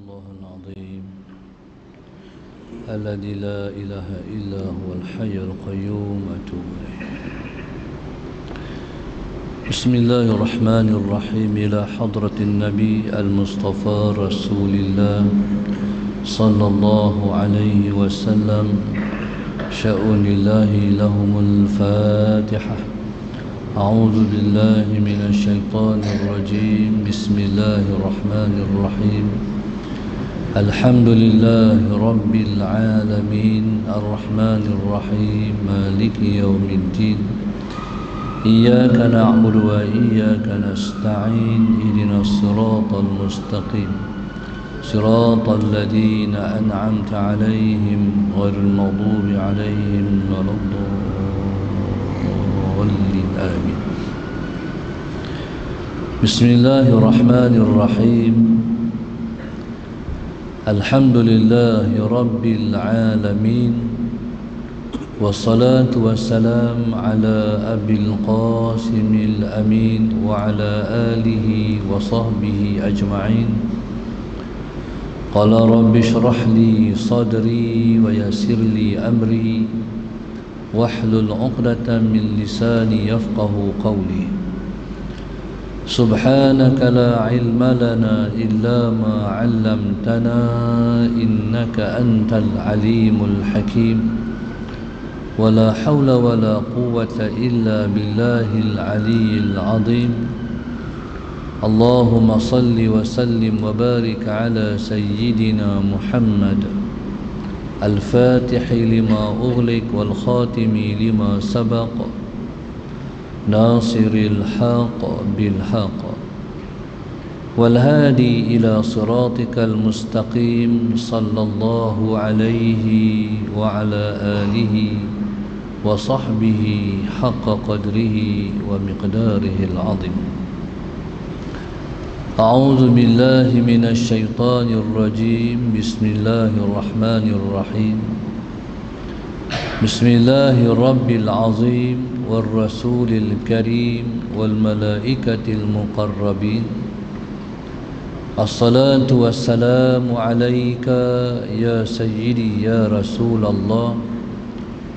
الله العظيم الذي لا إله إلا هو الحي القيوم أتوب إليه. بسم الله الرحمن الرحيم. إلى حضرة النبي المصطفى رسول الله صلى الله عليه وسلم شأن الله لهم الفاتحة. أعوذ بالله من الشيطان الرجيم. بسم الله الرحمن الرحيم. الحمد لله رب العالمين الرحمن الرحيم مالك يوم الدين. إياك نعبد وإياك نستعين. اهدنا الصراط المستقيم صراط الذين أنعمت عليهم غير المغضوب عليهم ولا الضالين آمين. بسم الله الرحمن الرحيم. الحمد لله رب العالمين والصلاة والسلام على أبي القاسم الأمين وعلى آله وصحبه أجمعين. قال رب اشرح لي صدري ويسر لي أمري واحلل عقدة من لساني يفقه قولي. سبحانك لا علم لنا إلا ما علمتنا إنك أنت العليم الحكيم. ولا حول ولا قوة إلا بالله العلي العظيم. اللهم صل وسلم وبارك على سيدنا محمد الفاتح لما أغلق والخاتم لما سبق ناصر الحق بالحق والهادي إلى صراطك المستقيم صلى الله عليه وعلى آله وصحبه حق قدره ومقداره العظيم. أعوذ بالله من الشيطان الرجيم. بسم الله الرحمن الرحيم. بسم الله الرب العظيم والرسول الكريم والملائكة المقربين. الصلاة والسلام عليك يا سيدي يا رسول الله.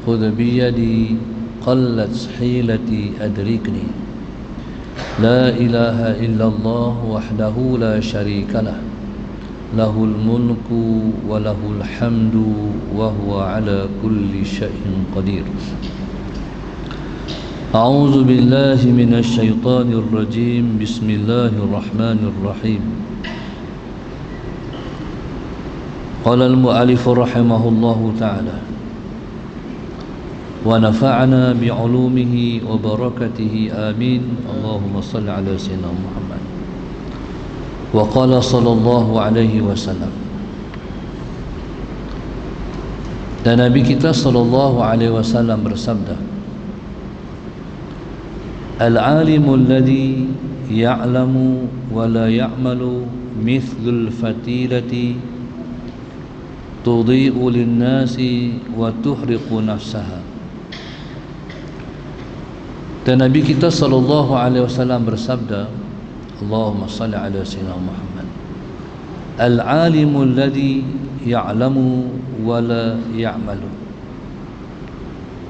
خذ بيدي قلت حيلتي أدركني. لا إله إلا الله وحده لا شريك له له الملك وله الحمد وهو على كل شيء قدير. أعوذ بالله من الشيطان الرجيم. بسم الله الرحمن الرحيم. قال المؤلف رحمه الله تعالى ونفعنا بعلومه وبركته آمين. اللهم صل على سيدنا محمد. وقال صلى الله عليه وسلم. Dan Nabi kita sallallahu alaihi wasallam bersabda, Al-alimu alladhi ya'lamu wa la ya'malu mithlul fatilati tudhi'u lin-nasi wa tuhriqu nafsaha. Dan Nabi kita sallallahu alaihi wasallam bersabda, Allahumma salli ala sayyidina Muhammad. Al-alimu alladhi ya'lamu wa la ya'malu.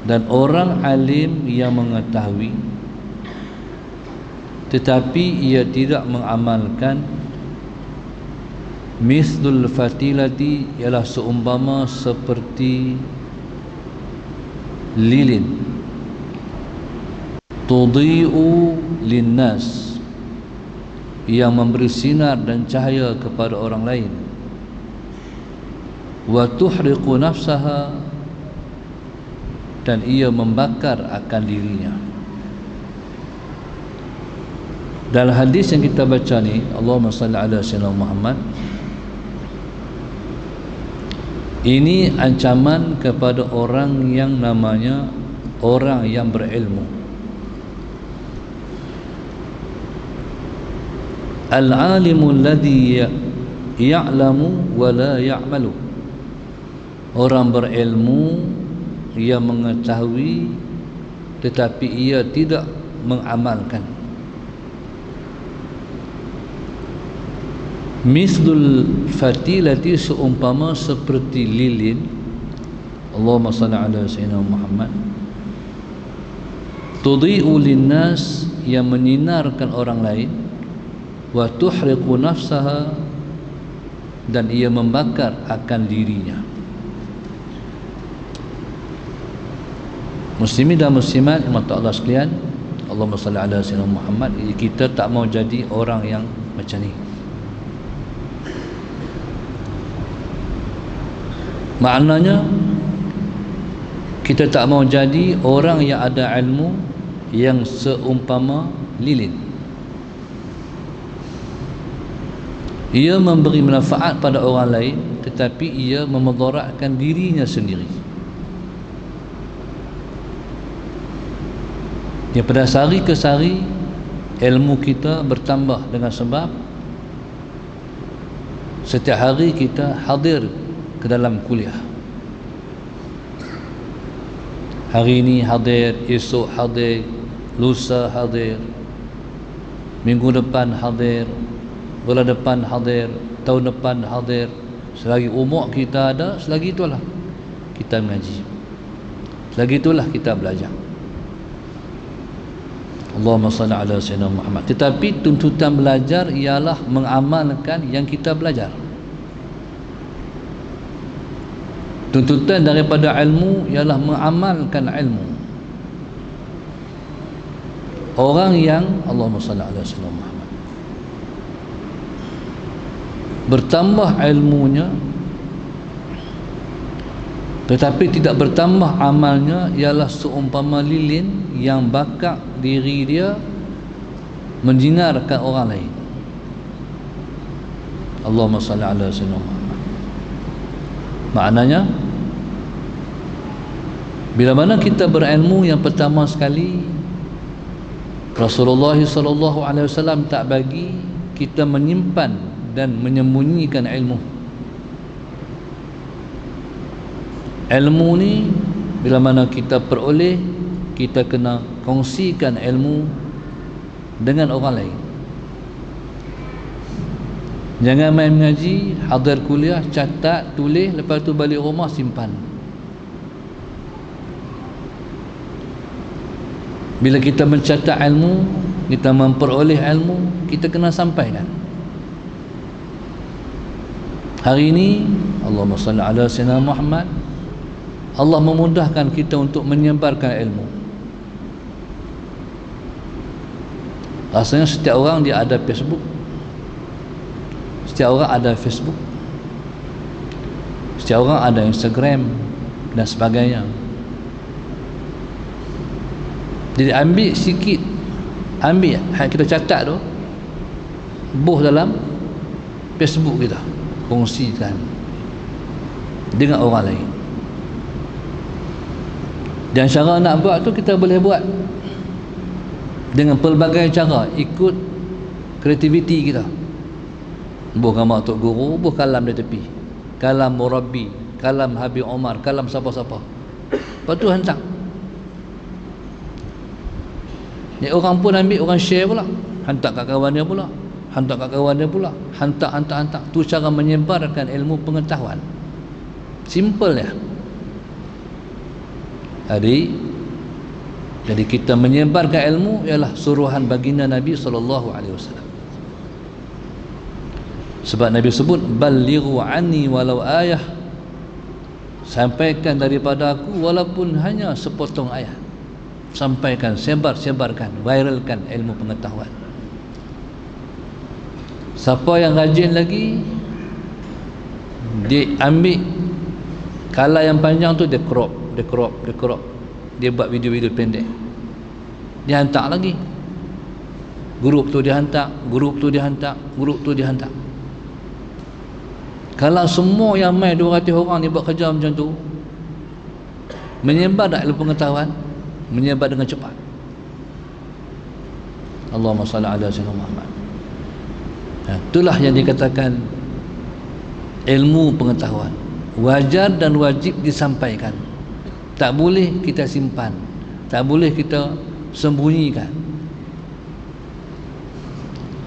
Dan orang alim yang mengetahui tetapi ia tidak mengamalkan, mithlul fatilati ialah seumpama seperti lilin, tudhi'u linnas, yang memberi sinar dan cahaya kepada orang lain, wa tuhriqu nafsaha, dan ia membakar akan dirinya. Dalam hadis yang kita baca ni, Allahumma salli ala sayyidina Muhammad, ini ancaman kepada orang yang namanya orang yang berilmu. Al-alimu alladhi ya'lamu wa la ya'malu. Orang berilmu yang mengetahui tetapi ia tidak mengamalkan. Mislul fatilati, seumpama seperti lilin. Allahumma salli ala sayyidina Muhammad. Tudhi'u linnas, yang menyinarkan orang lain. Wa tuhriqu nafsaha, dan ia membakar akan dirinya. Muslimin dan muslimat yang mata Allah sekalian, Allahumma salli ala sayyidina Muhammad. Kita tak mau jadi orang yang macam ni. Maknanya kita tak mau jadi orang yang ada ilmu yang seumpama lilin. Ia memberi manfaat pada orang lain, tetapi ia memudaratkan dirinya sendiri. Daripada sehari ke sehari ilmu kita bertambah, dengan sebab setiap hari kita hadir ke dalam kuliah. Hari ini hadir, esok hadir, lusa hadir, minggu depan hadir, bulan depan hadir, tahun depan hadir. Selagi umur kita ada, selagi itulah kita mengaji, selagi itulah kita belajar. Allahumma salli ala sayyidina Muhammad. Tetapi tuntutan belajar ialah mengamalkan yang kita belajar. Tuntutan daripada ilmu ialah mengamalkan ilmu. Orang yang Allahumma salli ala sayyidina Muhammad bertambah ilmunya tetapi tidak bertambah amalnya, ialah seumpama lilin yang bakar diri dia menjinarkan orang lain. Allahumma salli ala sayyidina Muhammad. Maknanya, bila mana kita berilmu, yang pertama sekali Rasulullah SAW tak bagi kita menyimpan dan menyembunyikan ilmu. Ilmu ni bila mana kita peroleh, kita kena kongsikan ilmu dengan orang lain. Jangan main mengaji, hadir kuliah, catat, tulis, lepas tu balik rumah simpan. Bila kita mencatat ilmu, kita memperoleh ilmu, kita kena sampaikan. Hari ini Allahumma salli ala sayyidina Muhammad, Allah memudahkan kita untuk menyebarkan ilmu. Rasanya setiap orang dia ada Facebook, setiap orang ada Facebook, setiap orang ada Instagram dan sebagainya. Jadi ambil sikit, ambil yang kita catat tu, buh dalam Facebook kita, kongsikan dengan orang lain. Dan cara nak buat tu kita boleh buat dengan pelbagai cara, ikut kreativiti kita. Buh gambar Tok Guru, buh kalam di tepi, kalam Murabbi, kalam Habib Omar, kalam siapa-siapa. Lepas tu hantar. Ni orang pun ambil, orang share pula, hantar kat kawan dia pula, hantar kat kawan dia pula, hantar. Tu cara menyebarkan ilmu pengetahuan. Simple ya. Jadi kita menyebarkan ilmu ialah suruhan baginda Nabi SAW. Sebab Nabi sebut balighu anni walau ayah, sampaikan daripada aku walaupun hanya sepotong ayat. Sampaikan, sebarkan, viralkan ilmu pengetahuan. Siapa yang rajin lagi, dia ambil kala yang panjang tu, dia crop. Dia buat video-video pendek, dia hantar lagi. Grup tu dia hantar, grup tu dia hantar. Kalau semua yang main 200 orang ni buat kerja macam tu, menyebar tak ilmu pengetahuan? Menyebar dengan cepat. Allahumma salli ala sayyidina Muhammad. Itulah yang dikatakan ilmu pengetahuan, wajar dan wajib disampaikan. Tak boleh kita simpan, tak boleh kita sembunyikan.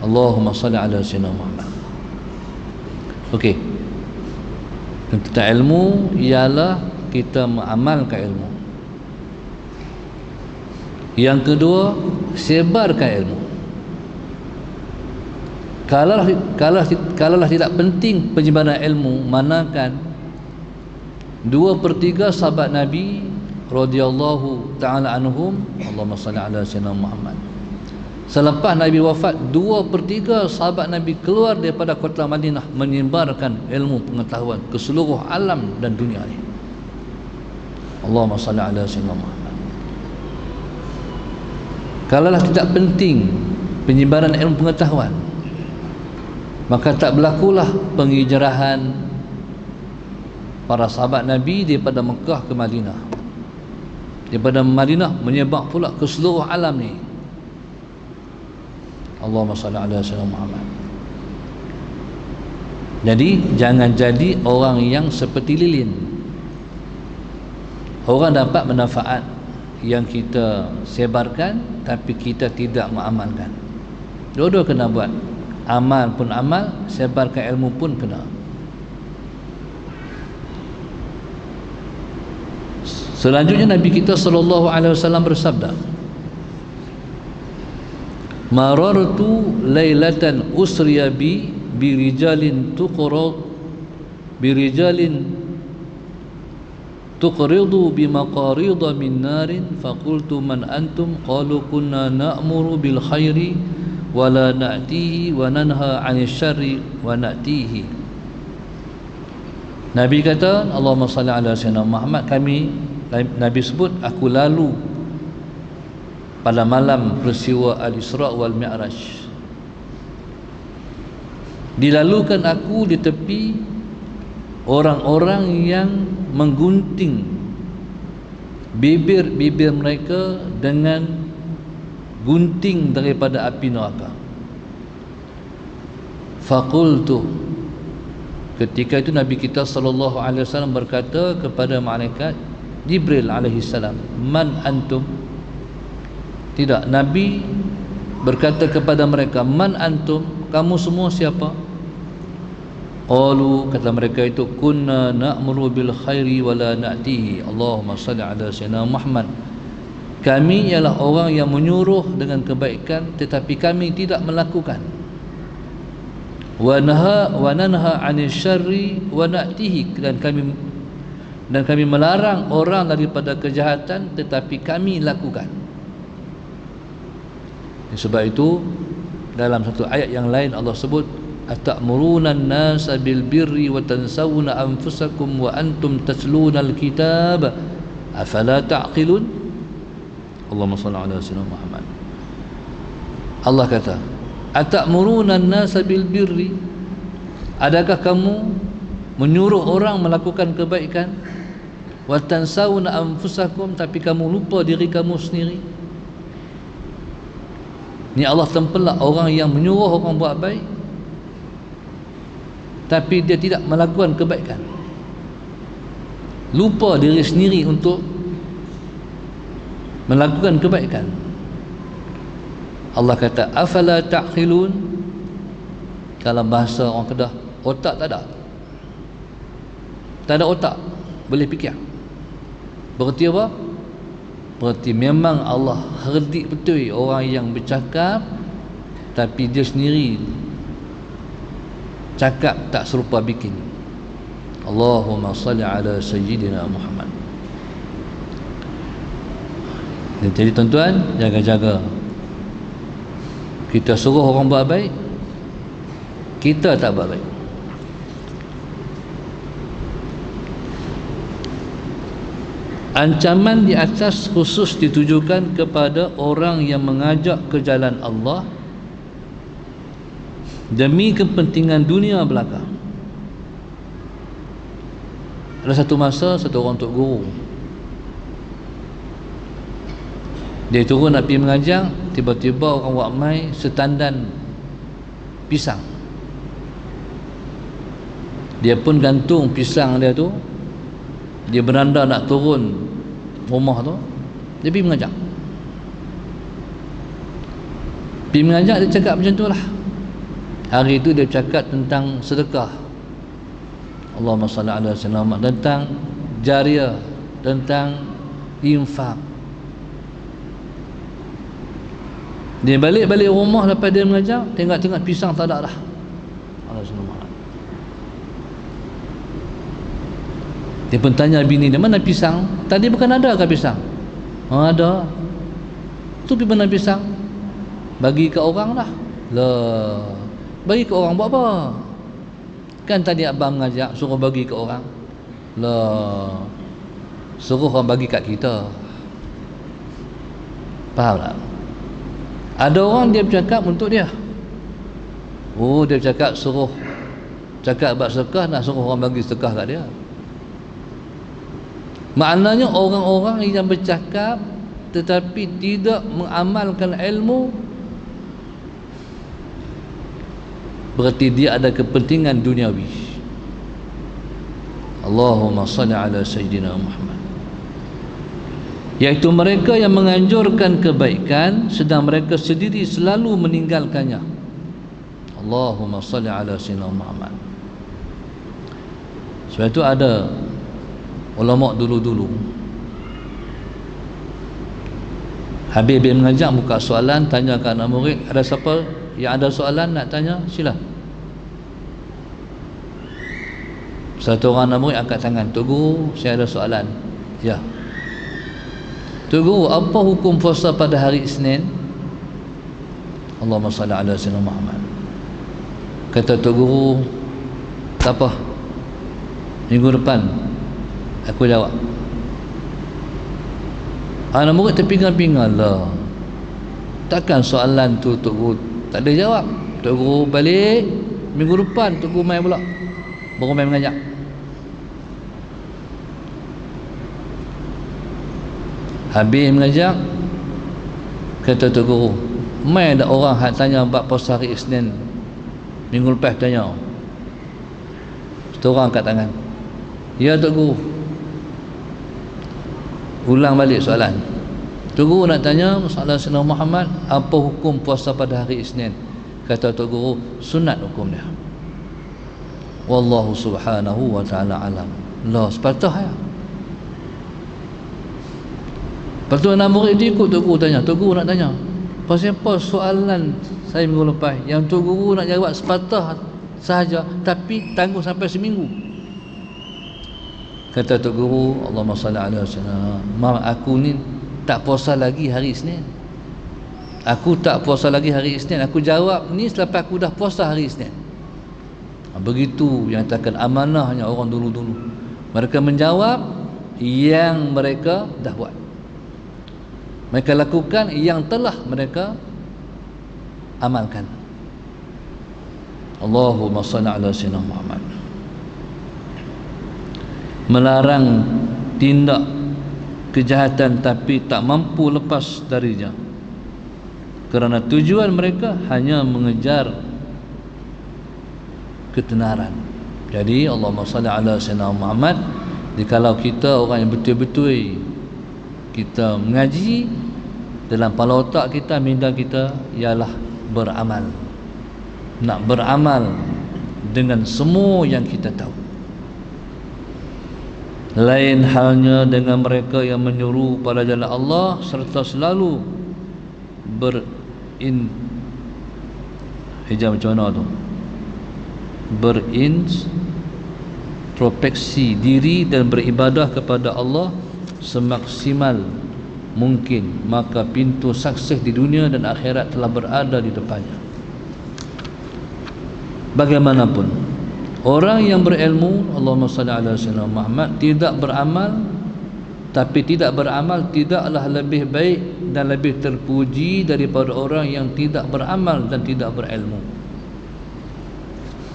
Allahumma salli ala sayyidina Muhammad. Okey, tuntutan ilmu ialah kita mengamalkan ilmu. Yang kedua, sebarkan ilmu. Kalaulah tidak penting penyebaran ilmu, manakan 2/3 sahabat Nabi radhiyallahu taala anhum, Allahumma salli ala sayyidina Muhammad, selepas Nabi wafat, 2/3 sahabat Nabi keluar daripada kota Madinah menyebarkan ilmu pengetahuan ke seluruh alam dan dunia ini. Allahumma salli ala sayyidina Muhammad. Kalaulah tidak penting penyebaran ilmu pengetahuan, maka tak berlakulah penghijrahan para sahabat Nabi daripada Mekah ke Madinah. Daripada Madinah menyebar pula ke seluruh alam ni. Allahumma salli ala sayyidina Muhammad. Jadi jangan jadi orang yang seperti lilin. Orang dapat manfaat yang kita sebarkan, tapi kita tidak mengamalkan. Dua-dua kena buat. Amal pun amal, sebarkan ilmu pun kena. Selanjutnya Nabi kita sallallahu alaihi wasallam bersabda, marartu lailatan usriya bi birijalin tuqridu bimaqarida min narin faqultu man antum qalu kunna na'muru bil khairi wa la na'tihi wa nanha 'anil syarri wa na'tihi. Nabi kata, Allahumma salli ala sayyidina Muhammad, Nabi sebut, aku lalu pada malam peristiwa Al-Isra' wal Mi'raj. Dilalukan aku di tepi orang-orang yang menggunting bibir-bibir mereka dengan gunting daripada api neraka. Faqultu, ketika itu Nabi kita sallallahu alaihi wasallam berkata kepada malaikat Jibril alaihi salam, man antum? Tidak, Nabi berkata kepada mereka, man antum? Kamu semua siapa? Qalu, kata mereka itu, kunna na'muru bil khairi wa la na'tihi. Allahumma salli ala sayyidina Muhammad. Kami ialah orang yang menyuruh dengan kebaikan tetapi kami tidak melakukan. Wa nanha 'anil syarri wa na'tihi, dan kami melarang orang daripada kejahatan tetapi kami lakukan. Sebab itu dalam satu ayat yang lain Allah sebut, atamuruna an-nasa bil birri wa tansawna anfusakum wa antum tatluna al-kitab afala ta'qilun. Allahumma salli ala sayyidina Muhammad. Allah kata, atamuruna an-nasa bil birri, adakah kamu menyuruh orang melakukan kebaikan, wa tansawna anfusakum, tapi kamu lupa diri kamu sendiri. Ni Allah tempelak orang yang menyuruh orang buat baik tapi dia tidak melakukan kebaikan, lupa diri sendiri untuk melakukan kebaikan. Allah kata, afala ta'qilun. Dalam bahasa orang Kedah, otak tak ada. Tak ada otak, boleh fikir. Berarti apa? Berarti memang Allah herdik betul orang yang bercakap tapi dia sendiri cakap tak serupa bikin. Allahumma salli ala sayyidina Muhammad. Jadi tuan-tuan, jaga-jaga. Kita suruh orang buat baik, kita tak buat baik. Ancaman di atas khusus ditujukan kepada orang yang mengajak ke jalan Allah demi kepentingan dunia belaka. Ada satu masa, satu orang tok guru, dia turun nak pergi mengajar, tiba-tiba orang buat mai setandan pisang. Dia pun gantung pisang dia tu, dia beranda nak turun rumah tu, dia pergi mengajar. Pergi mengajar, dia cakap macam tu lah. Hari itu dia cakap tentang sedekah. Allahumma salli ala sayyidina Muhammad, tentang jariah, tentang infak. Dia balik rumah lepas dia mengajar, tengok pisang tak ada dah. Allah Subhanahu. Dia pun tanya bini dia, mana pisang? Tadi bukan ada ke pisang? Oh, ada. Tu pergi mana pisang? Bagi ke orang dah. Lah, bagi ke orang buat apa? Kan tadi abang ngajak suruh bagi ke orang. Lah, suruh orang bagi kat kita. Faham tak? Ada orang dia bercakap untuk dia. Oh, dia bercakap suruh cakap bab sedekah, nak suruh orang bagi sedekah kat dia. Maknanya orang-orang yang bercakap tetapi tidak mengamalkan ilmu, berarti dia ada kepentingan duniawi. Allahumma salli ala sayyidina Muhammad. Iaitu mereka yang menganjurkan kebaikan sedang mereka sendiri selalu meninggalkannya. Allahumma salli ala sayyidina Muhammad. Sebab itu ada ulama dulu-dulu, habis mengajar buka soalan, tanya ke anak murid, ada siapa yang ada soalan nak tanya, sila. Satu orang anak murid angkat tangan, Tok Guru, saya ada soalan. Ya. Tok Guru, apa hukum puasa pada hari Isnin? Allahumma salli ala sayyidina Muhammad. Kata Tok Guru, tak apa, minggu depan aku jawab. Anak murid terpinga-pinga, lah, takkan soalan tu Tok Guru tak ada jawab. Tok Guru balik, minggu depan Tok Guru main pula, baru main mengajak. Habis mengajak, kata Tok Guru, mai ada orang hak tanya bab puasa hari Isnin minggu lepas, tanya. Satu orang angkat tangan, ya Tok Guru. Ulang balik soalan. Tok Guru nak tanya masalah Sayyidina Muhammad, apa hukum puasa pada hari Isnin? Kata Tok Guru, sunat hukum dia. Wallahu subhanahu wa ta'ala alam. Lah, sepatah ya. Lepas tu anak murid dia ikut Tok Guru tanya. Tok Guru nak tanya, pasal apa soalan saya minggu lepas yang Tok Guru nak jawab sepatah sahaja, tapi tangguh sampai seminggu. Kata Tok Guru, Allahumma salli ala sayyidina, aku ni tak puasa lagi hari Isnin. Aku tak puasa lagi hari Isnin. Aku jawab ni selepas aku dah puasa hari Isnin. Begitu yang takkan amanahnya orang dulu-dulu. Mereka menjawab yang mereka dah buat. Mereka lakukan yang telah mereka amalkan. Allahumma salli ala sayyidina Muhammad. Melarang tindak kejahatan tapi tak mampu lepas darinya, kerana tujuan mereka hanya mengejar ketenaran. Jadi Allahumma salli ala sayyidina Muhammad. Jikalau kita orang yang betul-betul kita mengaji, dalam kepala otak kita, minda kita ialah beramal, nak beramal dengan semua yang kita tahu. Lain halnya dengan mereka yang menyuruh pada jalan Allah serta selalu hijab macam mana tu, berintrospeksi diri dan beribadah kepada Allah semaksimal mungkin, maka pintu sukses di dunia dan akhirat telah berada di depannya. Bagaimanapun orang yang berilmu, Allahumma salli ala sayyidina Muhammad, tidak beramal, tapi tidak beramal tidaklah lebih baik dan lebih terpuji daripada orang yang tidak beramal dan tidak berilmu.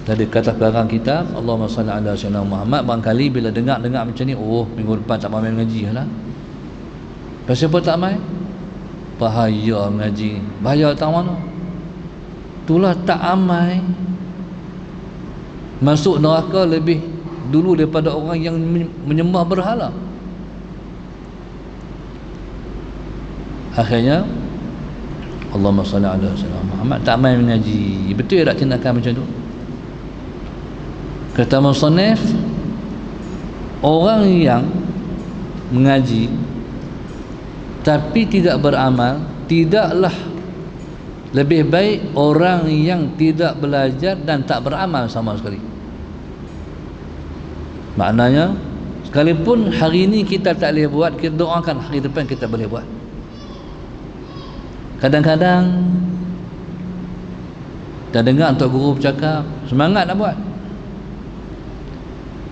Tadi kata belakang kita, Allahumma salli ala sayyidina Muhammad, barangkali bila dengar macam ni, oh minggu depan tak main ngaji lah. Pasal apa tak main? Bahaya ngaji. Bahaya tak mana? Itulah tak amai, masuk neraka lebih dulu daripada orang yang menyembah berhala. Akhirnya Allahumma salli ala sayyidina Muhammad, tak main mengaji. Betul tak tindakan macam tu? Kata musannif, orang yang mengaji tapi tidak beramal tidaklah lebih baik orang yang tidak belajar dan tak beramal sama sekali. Maknanya sekalipun hari ini kita tak boleh buat, kita doakan hari depan kita boleh buat. Kadang-kadang kita dengar untuk guru bercakap, semangat nak buat.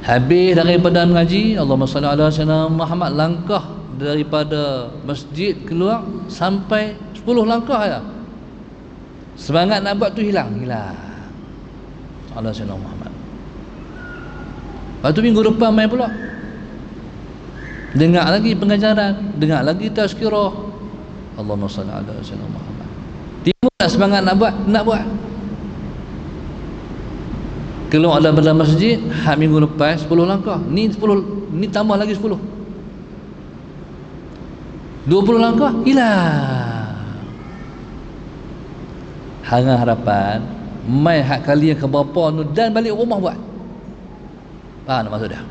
Habis daripada mengaji, Allahumma salli ala sayyidina Muhammad, langkah daripada masjid keluar sampai 10 langkah aja, semangat nak buat tu hilang. Ala sayyidina Muhammad. Lepas tu minggu depan main pula, dengar lagi pengajaran, dengar lagi tazkirah, Allahumma salli ala sayyidina Muhammad. Timbul tak semangat nak buat. Keluar daripada masjid, minggu lepas 10 langkah, ni tambah lagi 10, 20 langkah hilang. Hang harapan mai hak kali yang keberapa tu dan balik rumah buat. Faham tak maksud dia?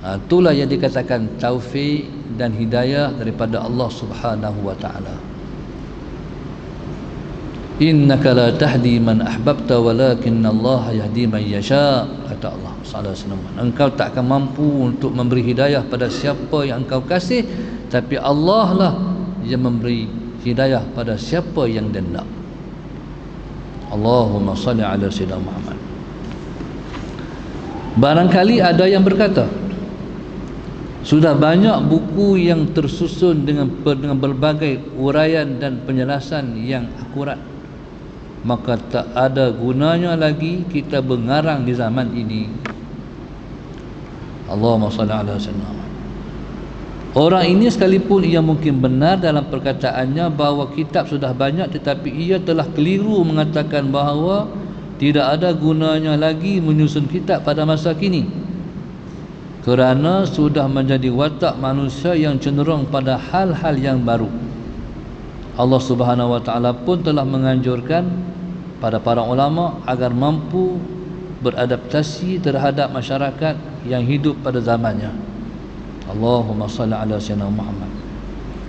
Itulah yang dikatakan taufik dan hidayah daripada Allah Subhanahu wa taala. Innaka la tahdi man ahbabta walakinna Allah yahdi man yasha, kata Allah sallallahu alaihi wasallam. Engkau tak akan mampu untuk memberi hidayah pada siapa yang engkau kasih, tapi Allah lah yang memberi hidayah pada siapa yang dia nak. Allahumma salli ala sayyidina Muhammad. Barangkali ada yang berkata, sudah banyak buku yang tersusun dengan berbagai uraian dan penjelasan yang akurat, maka tak ada gunanya lagi kita mengarang di zaman ini. Allahumma salli ala sayyidina Muhammad. Orang ini sekalipun ia mungkin benar dalam perkataannya bahawa kitab sudah banyak, tetapi ia telah keliru mengatakan bahawa tidak ada gunanya lagi menyusun kitab pada masa kini, kerana sudah menjadi watak manusia yang cenderung pada hal-hal yang baru. Allah Subhanahu wa taala pun telah menganjurkan pada para ulama agar mampu beradaptasi terhadap masyarakat yang hidup pada zamannya. Allahumma salli ala sayyidina Muhammad.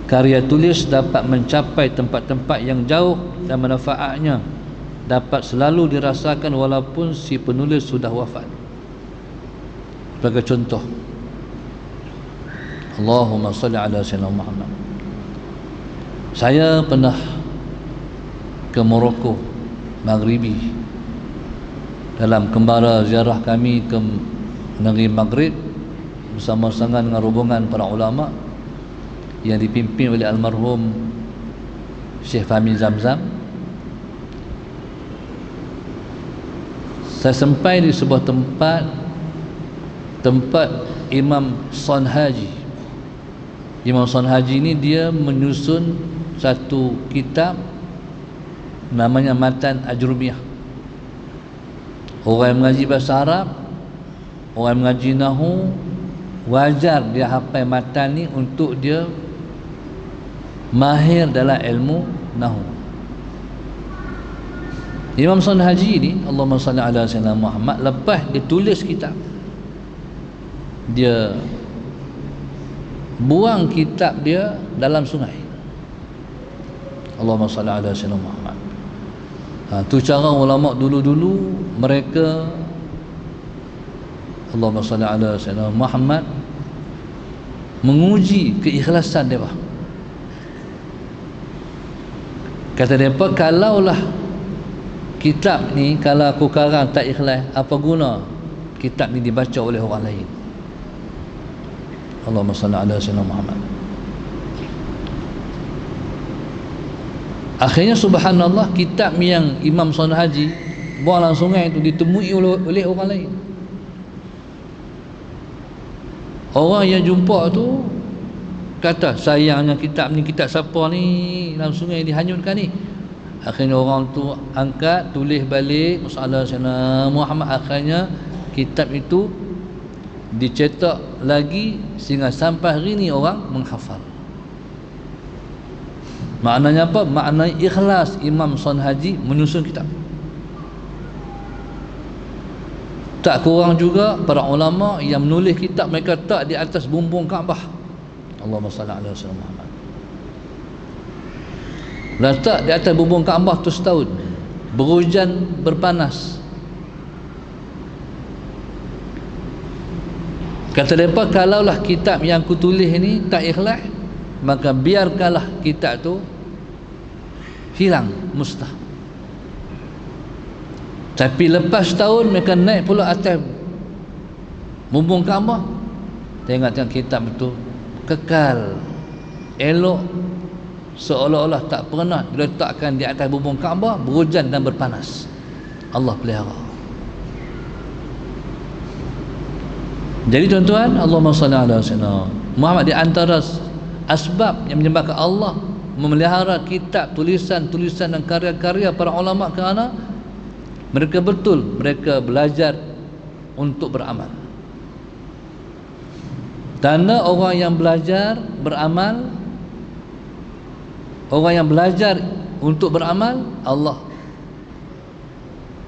Karya tulis dapat mencapai tempat-tempat yang jauh dan manfaatnya dapat selalu dirasakan walaupun si penulis sudah wafat. Sebagai contoh, Allahumma salli ala sayyidina Muhammad. Saya pernah ke Morocco Maghribi dalam kembara ziarah kami ke negeri Maghrib bersama-sama dengan rombongan para ulama yang dipimpin oleh almarhum Syekh Fahmi Zamzam. Saya sampai di sebuah tempat Imam Son Haji. Imam Son Haji ini dia menyusun satu kitab namanya Matan Ajrumiyah. Orang yang mengaji bahasa Arab, orang yang mengaji Nahu, wajar dia hafal matan ni untuk dia mahir dalam ilmu Nahu. Imam Son Haji ni, Allahumma salli ala sayyidina Muhammad, lepas dia tulis kitab, dia buang kitab dia dalam sungai. Allahumma salli ala sayyidina Muhammad. Tu cara ulama dulu-dulu mereka, Allahumma salli ala sayyidina Muhammad, menguji keikhlasan mereka. Kata mereka, kalaulah kitab ni, kalau aku karang tak ikhlas, apa guna kitab ni dibaca oleh orang lain? Allahumma salli ala sayyidina Muhammad. Akhirnya subhanallah, kitab yang Imam Son Haji buang dalam sungai itu ditemui oleh orang lain. Orang yang jumpa tu kata, sayangnya kitab ni, kitab siapa ni dalam sungai dihanyutkan ni. Akhirnya orang tu angkat, tulis balik masalah Sayyidina Muhammad. Akhirnya kitab itu dicetak lagi sehingga sampai hari ni orang menghafal. Maknanya apa? Maknanya ikhlas Imam Son Haji menyusun kitab. Tak kurang juga para ulama yang menulis kitab mereka tak di atas bumbung Kaabah. Allahumma salli ala sayyidina Muhammad. Letak di atas bumbung Kaabah tu setahun, berhujan berpanas. Kata mereka, kalaulah kitab yang ku tulis ni tak ikhlas, maka biarkanlah kitab tu hilang, mustah. Tapi lepas tahun mereka naik pula atas bumbung Kaabah, tengok kitab itu kekal, elok, seolah-olah tak pernah diletakkan di atas bumbung Kaabah, berhujan dan berpanas. Allah pelihara. Jadi tuan-tuan, Allahumma salli ala sayyidina Muhammad, di antara asbab yang menyebabkan Allah memelihara kitab, tulisan-tulisan dan karya-karya para ulama, kerana mereka belajar untuk beramal. Tanda orang yang belajar beramal, orang yang belajar untuk beramal, Allah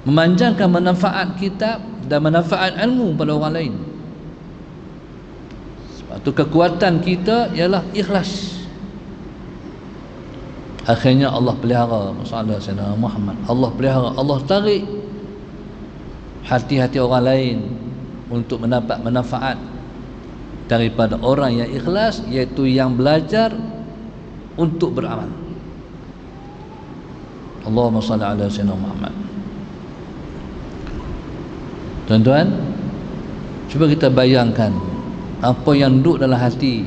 memanjangkan manfaat kitab dan manfaat ilmu pada orang lain. Sebab tu kekuatan kita ialah ikhlas. Akhirnya Allah pelihara masalah Sayyidina Muhammad. Allah pelihara, Allah tarik hati-hati orang lain untuk mendapat manfaat daripada orang yang ikhlas, iaitu yang belajar untuk beramal. Allahumma salli ala sayyidina Muhammad. Tuan-tuan, cuba kita bayangkan apa yang duduk dalam hati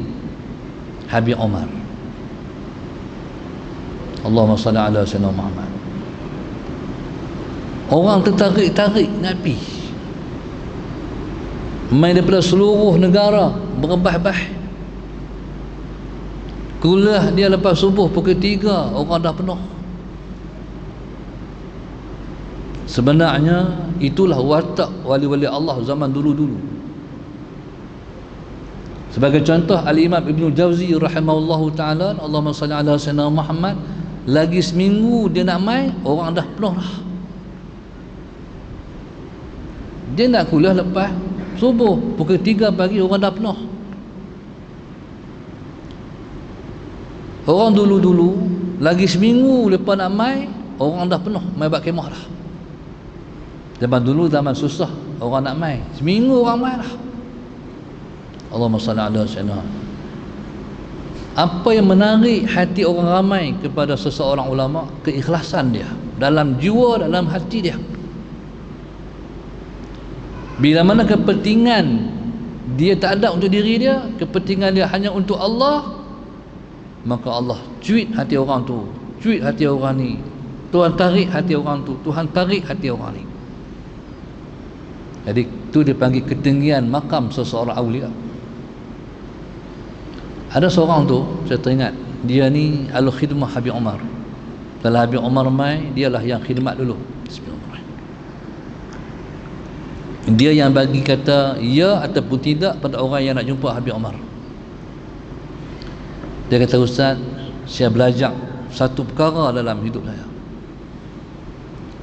Habib Omar. Allahumma salli ala sayyidina Muhammad. Orang tertarik-tarik nak pergi, main daripada seluruh negara, berebah-bah. Kuliah dia lepas subuh pukul 3, orang dah penuh. Sebenarnya itulah watak wali-wali Allah zaman dulu-dulu. Sebagai contoh, Al-Imam Ibn Jauzi rahimahullahu ta'ala, Allahumma salli ala sayyidina Muhammad, lagi seminggu dia nak main, orang dah penuh dah. Dia nak kuliah lepas subuh pukul 3 pagi, orang dah penuh. Orang dulu-dulu lagi seminggu lepas nak main, orang dah penuh, main bak kemah dah. Zaman dulu zaman susah, orang nak main seminggu orang main dah. Allahumma salli ala sayyidina. Apa yang menarik hati orang ramai kepada seseorang ulama? Keikhlasan dia dalam jiwa, dalam hati dia. Bila mana kepentingan dia tak ada untuk diri dia, kepentingan dia hanya untuk Allah, maka Allah cuit hati orang tu, cuit hati orang ni. Tuhan tarik hati orang tu, Tuhan tarik hati orang ni. Jadi tu dipanggil ketinggian makam seseorang awliya. Ada seorang tu, saya teringat, dia ni ahli khidmah Habib Omar. Kalau Habib Omar mai, dialah yang khidmat dulu. Dia yang bagi kata ya ataupun tidak pada orang yang nak jumpa Habib Omar. Dia kata, Ustaz, saya belajar satu perkara dalam hidup saya.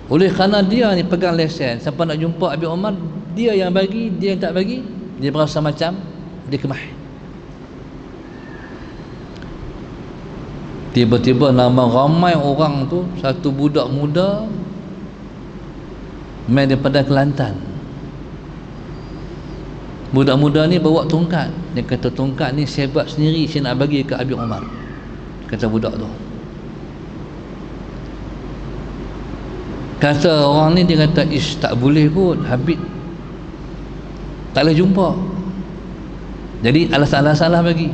Oleh kerana dia ni pegang lesen, siapa nak jumpa Habib Omar, dia yang bagi, dia yang tak bagi, dia berasa macam dia kemah. Tiba-tiba nama ramai orang tu, satu budak muda main daripada Kelantan. Budak muda ni bawa tongkat. Dia kata, tongkat ni saya buat sendiri, saya nak bagi ke Habib Omar. Kata budak tu. Kata orang ni, dia kata, ish, tak boleh kot, Habib tak boleh jumpa. Jadi alasan-alasan lah bagi.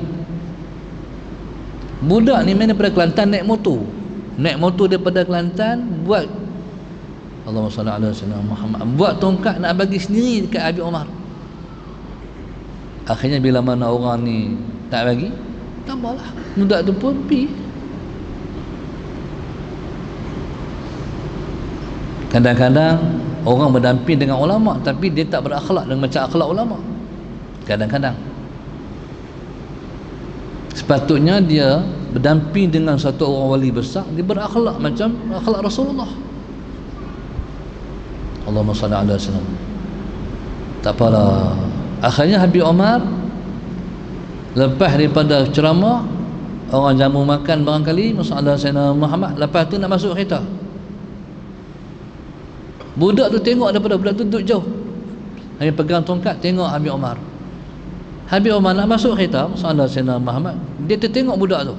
Budak ni main daripada Kelantan naik motor. Naik motor daripada Kelantan, buat Allahumma salli ala sayyidina Muhammad, buat tongkat nak bagi sendiri dekat Habib Omar. Akhirnya bila mana orang ni tak bagi, tak apalah, budak tu pun pergi. Kadang-kadang orang berdamping dengan ulama, tapi dia tak berakhlak dengan macam akhlak ulama. Kadang-kadang sepatutnya dia berdamping dengan satu orang wali besar, dia berakhlak macam akhlak Rasulullah. Allahumma salli ala sayyidina. Tak apalah. Akhirnya Habib Omar lepas daripada ceramah, orang jamu makan barangkali masalah Sayyidina Muhammad, lepas tu nak masuk kereta. Budak tu tengok daripada budak tu duduk jauh, hanya pegang tongkat, tengok Habib Omar. Habib Omar nak masuk kereta masalah Sayyidina Muhammad, dia tertengok budak tu.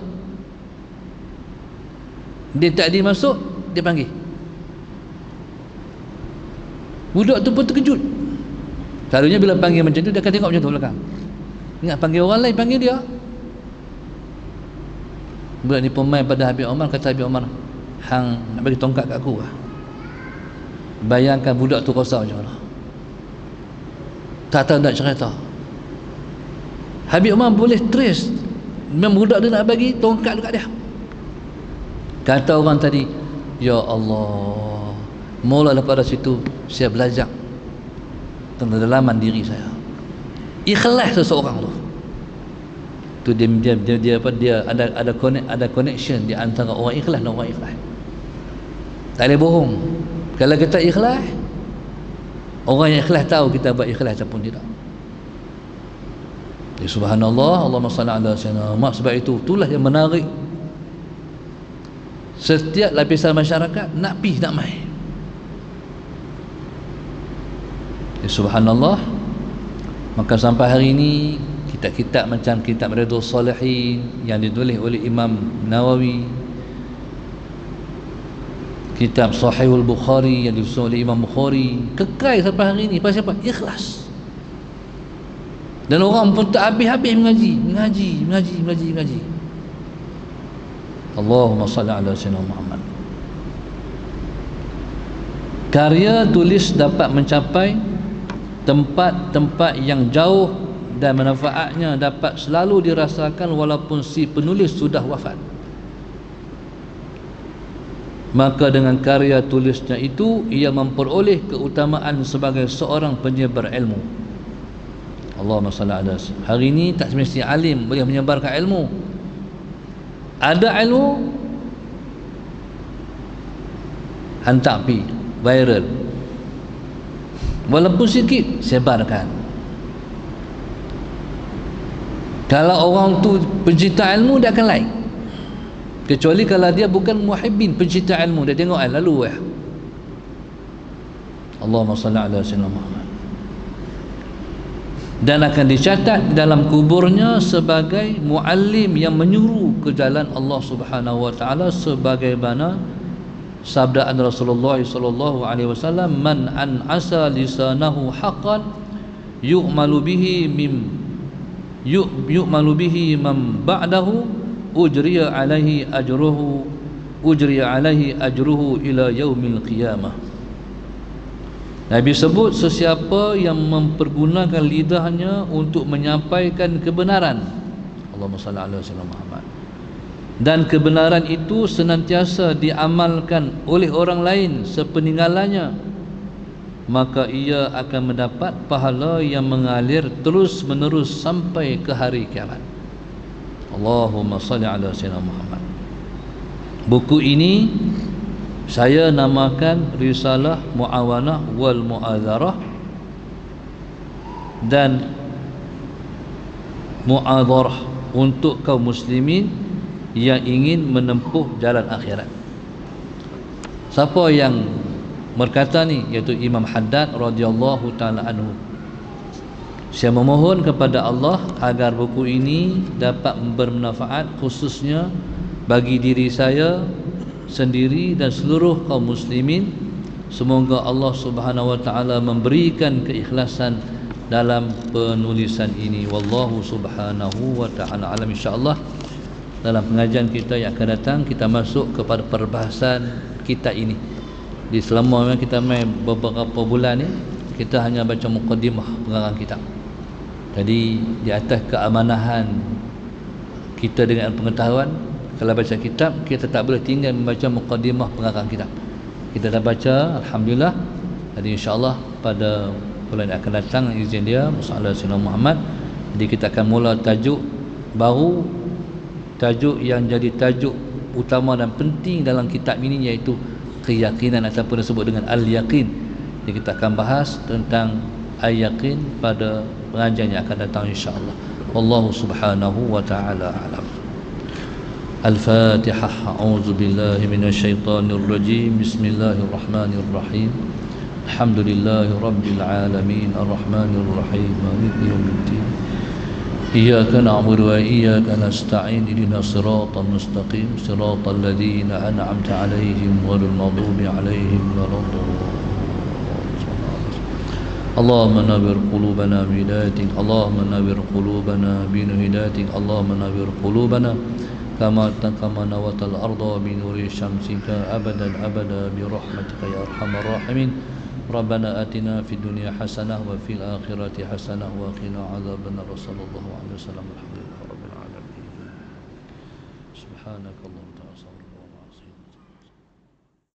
Dia tak masuk, dia panggil. Budak tu pun terkejut. Selalunya bila panggil macam tu, dia akan tengok macam tu belakang. Ingat panggil orang lain, panggil dia. Budak ni pemain pada Habib Omar, kata Habib Omar, hang nak bagi tongkat kat aku lah. Bayangkan budak tu rasa macam mana, tak tahu nak cerita. Habib Omar boleh trace memang budak tu nak bagi tongkat dekat dia. Kata orang tadi, ya Allah, mula daripada situ saya belajar tentang dalaman diri saya, ikhlas seseorang tu dia ada connection di antara orang ikhlas dan orang ikhlas. Tak boleh bohong. Kalau kita ikhlas, orang yang ikhlas tahu kita buat ikhlas ataupun tidak. Ya, subhanallah, Allahumma salli ala sayyidina Muhammad. Sebab itulah yang menarik setiap lapisan masyarakat nak pergi nak mai. Ya, subhanallah. Maka sampai hari ini kitab-kitab macam kitab Riyadhus Shalihin yang ditulis oleh Imam Nawawi, kitab Sahihul Bukhari yang disusun oleh Imam Bukhari, kekal sampai hari ini. Pasal apa? Ikhlas. Dan orang pun tak habis-habis mengaji. Allahumma salli ala sayyidina Muhammad. Karya tulis dapat mencapai tempat-tempat yang jauh dan manfaatnya dapat selalu dirasakan walaupun si penulis sudah wafat. Maka dengan karya tulisnya itu, ia memperoleh keutamaan sebagai seorang penyebar ilmu. Allahumma salli ala. Hari ini tak semestinya alim boleh menyebarkan ilmu. Ada ilmu, hantar pi viral, walaupun sikit sebarkan. Kalau orang tu pencinta ilmu, dia akan like. Kecuali kalau dia bukan muhibbin, pencinta ilmu, dia tengok lalu Allahumma salli ala sayyidina Muhammad. Dan akan dicatat dalam kuburnya sebagai muallim yang menyuruh ke jalan Allah Subhanahu wa taala, sebagaimana sabdaan Rasulullah sallallahu alaihi wasallam, man an asa lisanahu haqqan yu'malu bihi man ba'dahu ujriya alaihi ajruhu ila yaumil qiyamah. Nabi sebut, sesiapa yang mempergunakan lidahnya untuk menyampaikan kebenaran, Allahumma salli ala sayyidina Muhammad, dan kebenaran itu senantiasa diamalkan oleh orang lain sepeninggalannya, maka ia akan mendapat pahala yang mengalir terus menerus sampai ke hari kiamat. Allahumma salli ala sayyidina Muhammad. Buku ini saya namakan Risalah Mu'awanah wal Mu'adharah dan Mu'adharah untuk kaum muslimin yang ingin menempuh jalan akhirat. Siapa yang berkata ni? Iaitu Imam Haddad radhiyallahu ta'ala anhu. Saya memohon kepada Allah agar buku ini dapat bermanfaat khususnya bagi diri saya sendiri dan seluruh kaum muslimin. Semoga Allah Subhanahu wa taala memberikan keikhlasan dalam penulisan ini. Wallahu subhanahu wa ta'ala alam. InsyaAllah dalam pengajian kita yang akan datang, kita masuk kepada perbahasan kitab ini. Di selama kita main beberapa bulan ni, kita hanya baca muqaddimah pengarang kitab. Jadi di atas keamanahan kita dengan pengetahuan, kalau baca kitab, kita tak boleh tinggal membaca muqaddimah pengarang kitab. Kita dah baca, alhamdulillah. Jadi insya-Allah pada bulan yang akan datang, izin dia, masalah Sayyidina Muhammad, jadi kita akan mula tajuk baru, tajuk yang jadi tajuk utama dan penting dalam kitab ini, iaitu keyakinan ataupun disebut dengan al-yaqin. Jadi kita akan bahas tentang al-yaqin pada pengajian yang akan datang insya-Allah. Wallahu subhanahu wa ta'ala a'lam. Al-Fatihah. A'udzu billahi minasyaitonir rajim. Bismillahirrahmanirrahim. Alhamdulillahi rabbil alamin arrahmanir rahim maliki yaumiddin. Iyyaka na'budu wa iyyaka nasta'in ihdinas siratal mustaqim siratal ladzina an'amta 'alaihim ghairil maghdubi 'alaihim waladdallin. اللهم نور قلوبنا بهدايتك اللهم نور قلوبنا بهدايتك اللهم نور قلوبنا كما نورت الأرض بنور شمسك أبدا أبدا برحمتك يا أرحم الراحمين. ربنا آتنا في الدنيا حسنة وفي الآخرة حسنة وقنا عذاب النار. صلى الله عليه وسلم. الحمد لله رب العالمين. سبحانك اللهم